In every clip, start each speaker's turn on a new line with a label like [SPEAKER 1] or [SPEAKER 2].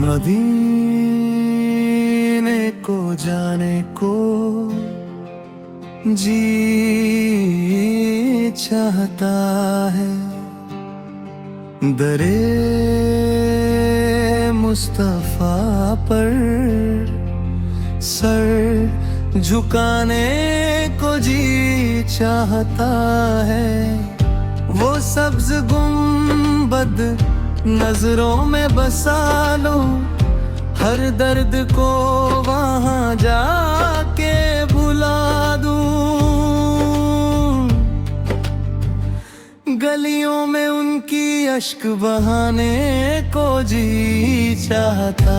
[SPEAKER 1] मदीने को जाने को जी चाहता है, दरे मुस्तफा पर सर झुकाने को जी चाहता है। वो सब्ज गुंबद नजरों में बसा लो, हर दर्द को वहां जाके भुला दूं। गलियों में उनकी अश्क बहाने को जी चाहता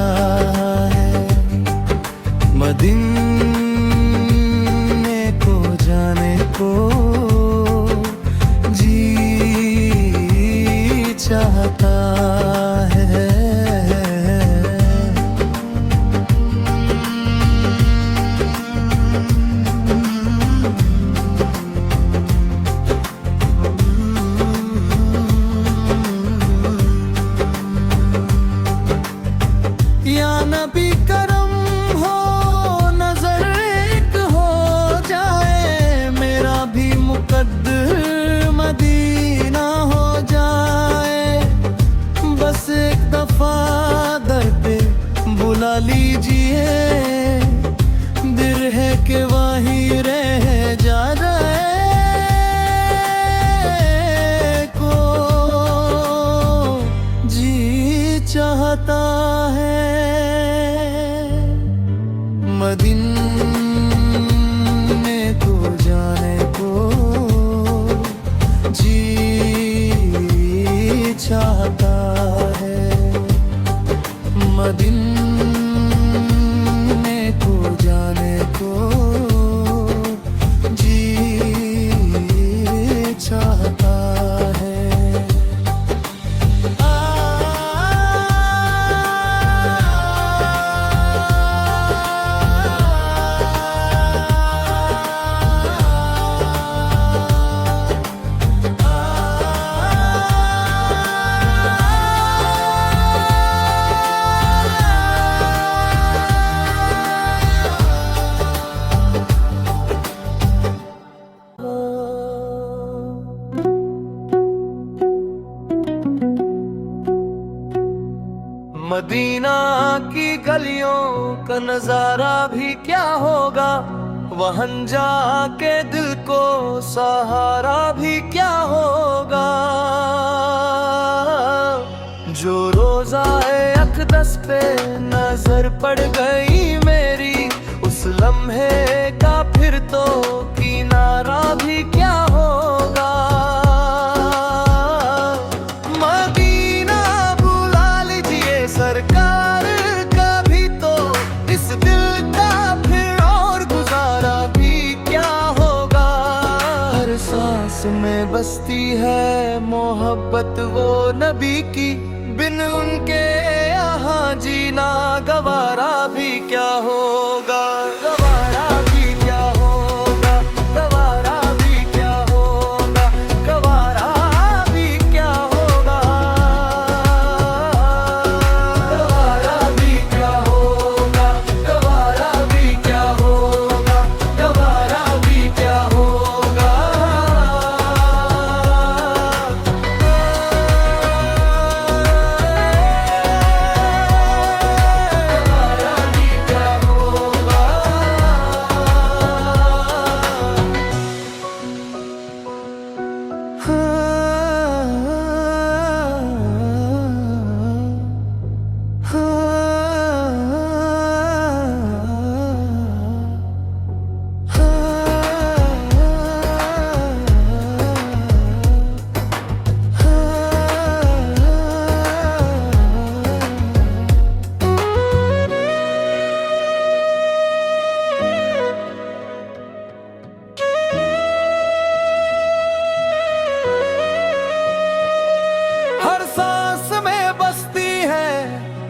[SPEAKER 1] है, मदीने को जाने को जी चाहता है। या नबी करम हो, नजर एक हो जाए, मेरा भी मुकद्दर मदीना हो जाए। बस एक दफा दर पे बुला लीजिए, दिल है कि वहीं रह जाए को जी चाहता है। मदीने को जाने को जी चाहता है, मदीने को जाने को जी चाहता है। मदीना की गलियों का नजारा भी क्या होगा, वहाँ जाके दिल को सहारा भी क्या होगा। जो रोज़ाए अक़दस पे नजर पड़ गई मेरी, उस लम्हे का फिर तो किनारा भी क्या होगा। सरकार का भी तो इस दिल का फिर और गुजारा भी क्या होगा। हर सांस में बसती है मोहब्बत वो नबी की, बिन उनके यहाँ जीना गवारा भी क्या होगा। गवारा भी क्या होगा, गवारा भी क्या होगा, गवारा भी क्या होगा।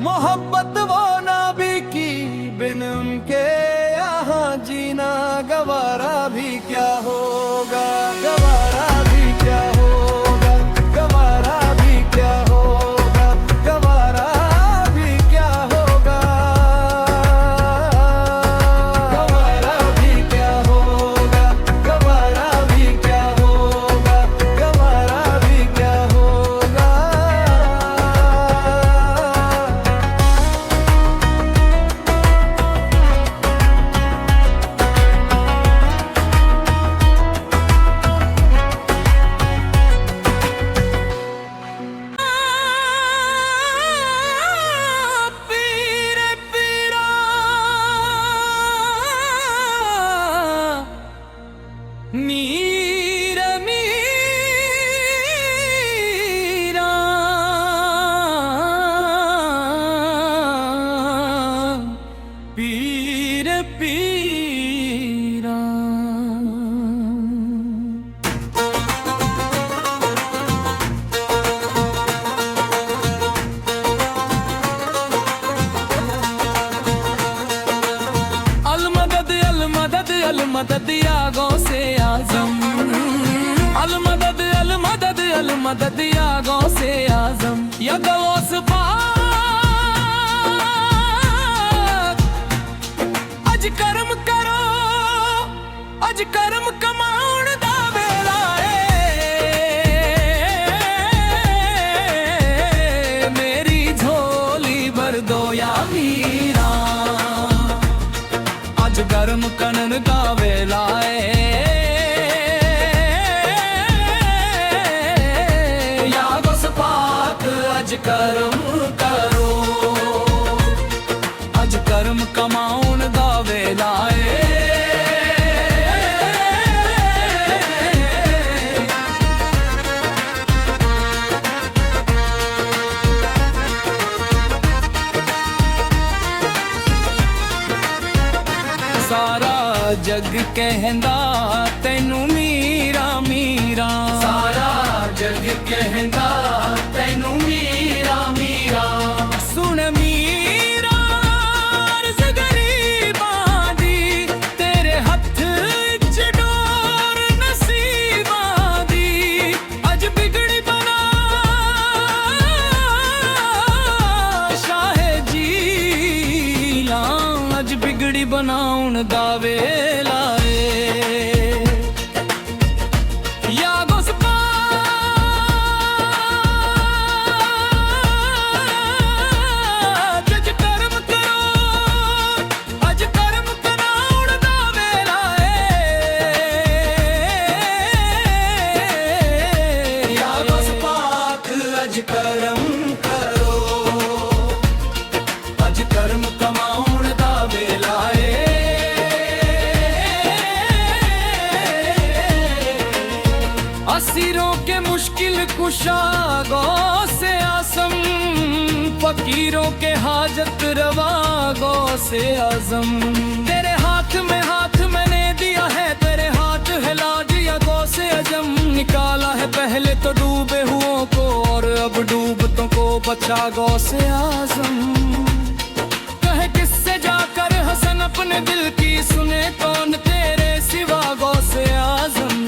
[SPEAKER 1] मोहब्बत वो नबी की, बिन उनके यहाँ जीना गवारा भी क्या होगा। गवारा भी क्या होगा, गवारा भी क्या होगा, गवारा भी क्या
[SPEAKER 2] मदद या गौसे आजम या गौस पाक। अज कर्म करो, अज कर्म कमाउण दा वेला ए। मेरी झोली भर दो या मीरा, अज कर्म करन दा वेला ए। अज कर्म करो, अज कर्म कमाउण दा वेला ए। सारा जग कहंदा तैनू मीरा मीरा, सारा जग कहंदा तैनू मीरा मीरा। सुन मीरा अर्ज़ गरीबां दी, तेरे हत्थ विच डोर नसीबां दी। अज बिगड़ी बना शाहे जीला, अज बिगड़ी बनाउण दा वेला ए। या गौस पाक, अज कर्म करो, अज कर्म कराउण दा वेला ए। या गौस पाक, अज कर्म करो, अज कर्म कमाउण दा वेला ए। असीरों के मुश्किल कुशा गौसे आसम, फकीरों के हाजत रवा गौसे आजम। तेरे हाथ मैंने दिया है, तेरे हाथ हिला दिया गौसे अजम। निकाला है पहले तो डूबे हुओं को, और अब डूबतों को बचा गौसे आजम। कहे किससे जाकर हसन अपने दिल की, सुने कौन तेरे सिवा गौसे आजम।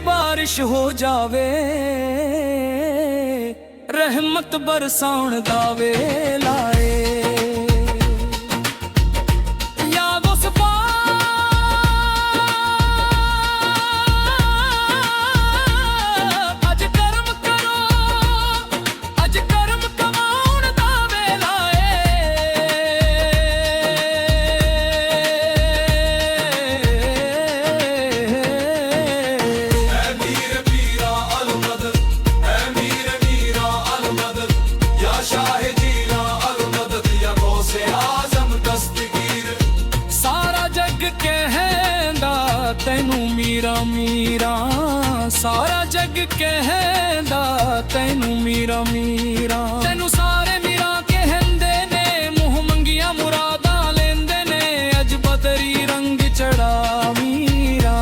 [SPEAKER 2] बारिश हो जावे, रहमत बरसाउण दा वेला ए। या गौस पाक, अज कर्म करो, अज कर्म कमाउण दा वेला ए। तैनू मीरा मीरा, सारा जग कहंदा तैनू मीरा मीरा। तैनू सारे मीरा कहंदे ने, मुँह मंगिया मुरादा लेंदे ने। अज बदरी रंग चढ़ा मीरा,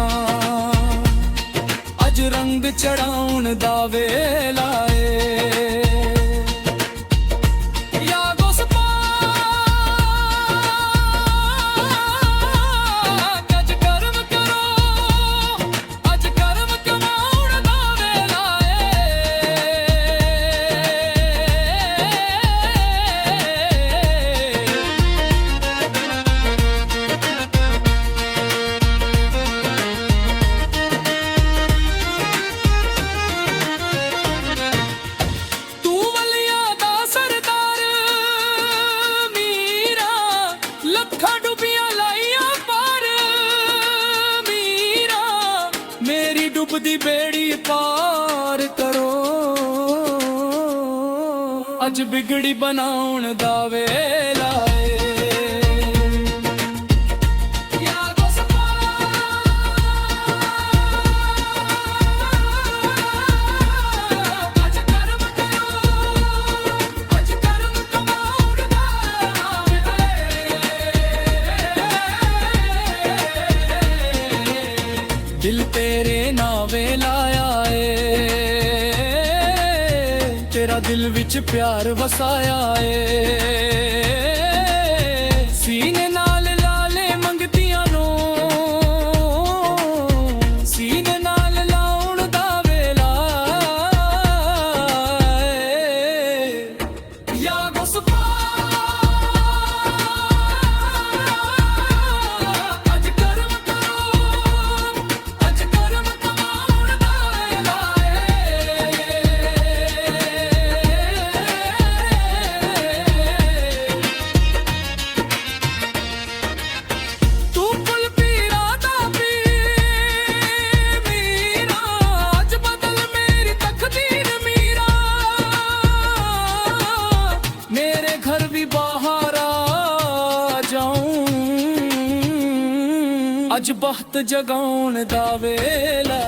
[SPEAKER 2] अज रंग चढ़ाउण दा वेला ए। डुबदी बेड़ी पार करो, अज बिगड़ी बनाउण दा वेला ए। या गौस पाक, अज कर्म करो, अज कर्म कमाउण दा वेला ए। दिल तेरे नावे लाया ए, ਤੇਰਾ ਦਿਲ ਵਿੱਚ ਪਿਆਰ ਵਸਾਇਆ ਏ ਸੀਨੇ ਨਾਲ ਲਾਲੇ ਮੰਗਤੀਆਂ ਨੂੰ ਸੀਨੇ ਨਾਲ ਲਾਉਣ ਦਾ ਵੇਲਾ ਏ ਯਾ ਗੁਸਪਾ ਅੱਜ ਕਰਮ ਕਰੋ ਅੱਜ ਕਰਮ ਕਮਾਉਣ ਦਾ ਵੇਲਾ ਤੂੰ ਫੁੱਲ ਪੀਰਾਂ ਦਾ ਪੀਰ ਮੀਰਾ ਅੱਜ ਬਦਲ ਮੇਰੀ ਤਕਦੀਰ ਮੀਰਾ ਮੇਰੇ ਘਰ ਵੀ ਬਾਹਰ ਆ ਜਾऊं ਅੱਜ ਬਖਤ ਜਗਾਉਣ ਦਾ ਵੇਲਾ